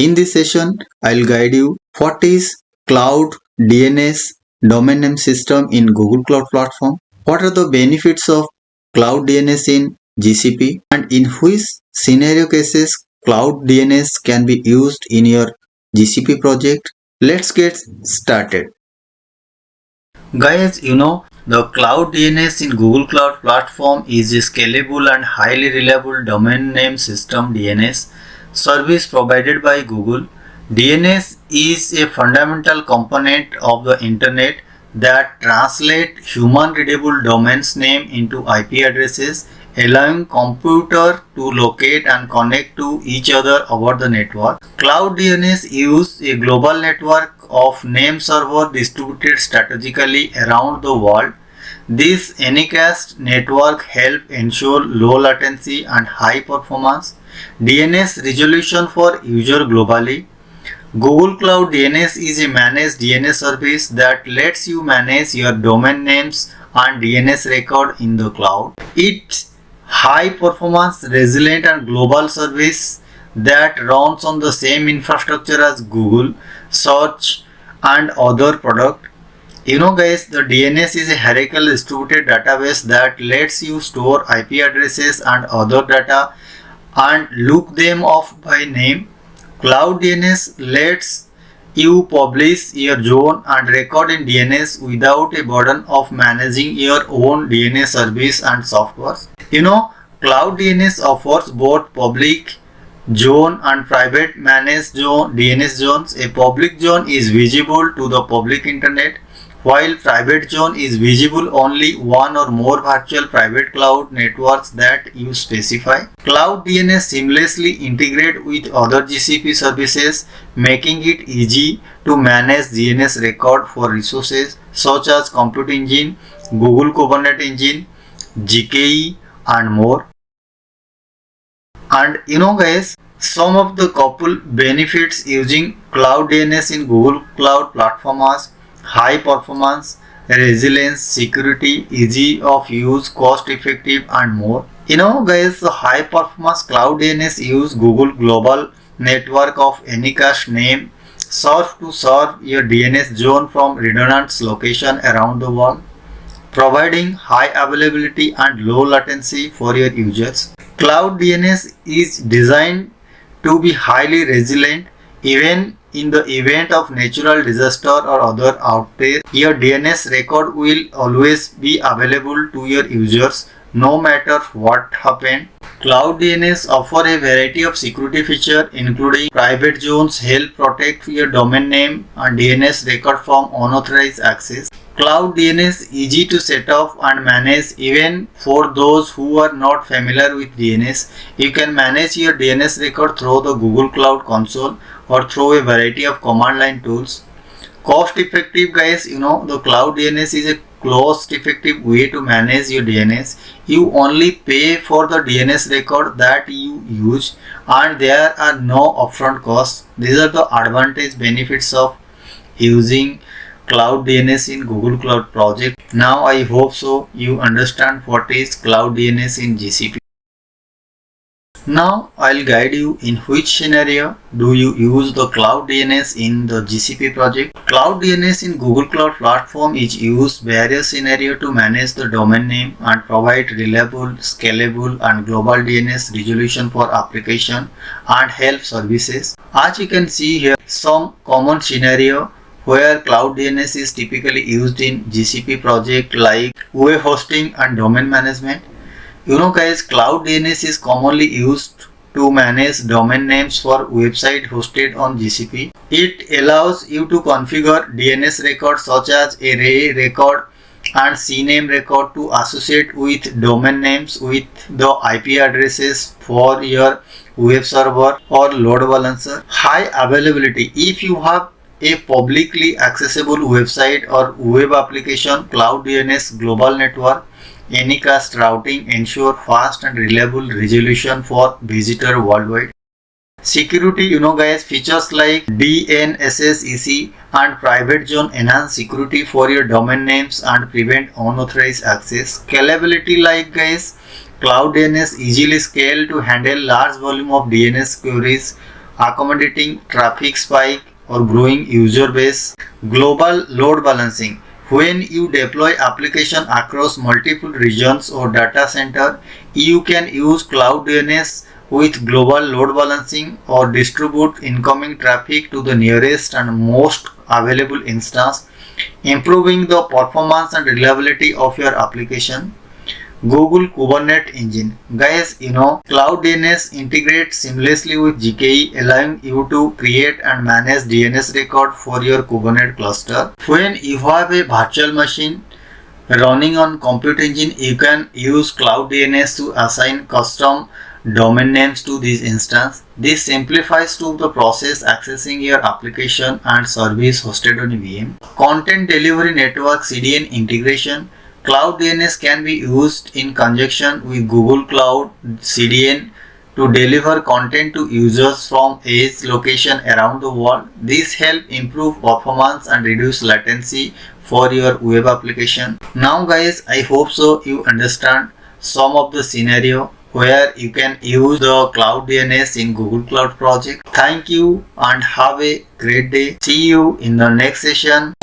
In this session, I'll guide you what is Cloud DNS domain name system in Google Cloud Platform, what are the benefits of Cloud DNS in GCP, and in which scenario cases Cloud DNS can be used in your GCP project. Let's get started. Guys, the Cloud DNS in Google Cloud Platform is a scalable and highly reliable domain name system DNS service provided by Google. DNS is a fundamental component of the internet that translates human readable domains name into IP addresses, allowing computer to locate and connect to each other over the network. Cloud DNS uses a global network of name servers distributed strategically around the world. This Anycast network helps ensure low latency and high performance DNS resolution for user globally. Google Cloud DNS is a managed DNS service that lets you manage your domain names and DNS record in the cloud. It's high performance, resilient and global service that runs on the same infrastructure as Google Search and other products. Guys, the DNS is a hierarchical distributed database that lets you store IP addresses and other data and look them up by name. Cloud DNS lets you publish your zone and record in DNS without a burden of managing your own DNS service and software. Cloud DNS offers both public zone and private managed zone DNS zones. A public zone is visible to the public internet, while private zone is visible only one or more virtual private cloud networks that you specify. Cloud DNS seamlessly integrates with other GCP services, making it easy to manage DNS record for resources such as Compute Engine, Google Kubernetes Engine, GKE and more. And guys, some of the couple benefits using Cloud DNS in Google Cloud Platform are high performance, resilience, security, easy of use, cost effective and more. Guys, the high performance Cloud DNS use Google global network of Anycast name serve to serve your DNS zone from redundant location around the world, providing high availability and low latency for your users. Cloud DNS is designed to be highly resilient. Even in the event of natural disaster or other outage, your DNS record will always be available to your users no matter what happened. Cloud DNS offer a variety of security features including private zones, help protect your domain name and DNS record from unauthorized access. Cloud DNS easy to set up and manage even for those who are not familiar with DNS. You can manage your DNS record through the Google Cloud Console or through a variety of command line tools. Cost effective, guys, the Cloud DNS is a cost effective way to manage your DNS. You only pay for the DNS record that you use and there are no upfront costs. These are the advantage benefits of using Cloud DNS in Google Cloud Project. Now I hope so you understand what is Cloud DNS in GCP. Now I'll guide you in which scenario do you use the Cloud DNS in the GCP project. Cloud DNS in Google Cloud Platform is used various scenarios to manage the domain name and provide reliable, scalable and global DNS resolution for application and help services. As you can see here, some common scenario where Cloud DNS is typically used in GCP project like web hosting and domain management. Guys, Cloud DNS is commonly used to manage domain names for website hosted on GCP. It allows you to configure DNS records such as array record and CNAME record to associate with domain names with the IP addresses for your web server or load balancer. High availability. If you have a publicly accessible website or web application, Cloud DNS global network Anycast routing ensure fast and reliable resolution for visitor worldwide. Security, guys, features like DNSSEC and private zone enhance security for your domain names and prevent unauthorized access. Scalability, like guys, Cloud DNS easily scale to handle large volume of DNS queries accommodating traffic spike or growing user base. Global load balancing. When you deploy application across multiple regions or data center, you can use Cloud DNS with global load balancing or distribute incoming traffic to the nearest and most available instance, improving the performance and reliability of your application. Google Kubernetes engine. Guys, Cloud DNS integrates seamlessly with GKE, allowing you to create and manage DNS record for your Kubernetes cluster. When you have a virtual machine running on Compute Engine, you can use Cloud DNS to assign custom domain names to this instance. This simplifies to the process accessing your application and service hosted on a VM. Content Delivery Network CDN integration. Cloud DNS can be used in conjunction with Google Cloud CDN to deliver content to users from edge location around the world. This helps improve performance and reduce latency for your web application. Now guys, I hope so you understand some of the scenario where you can use the Cloud DNS in Google Cloud project. Thank you and have a great day. See you in the next session.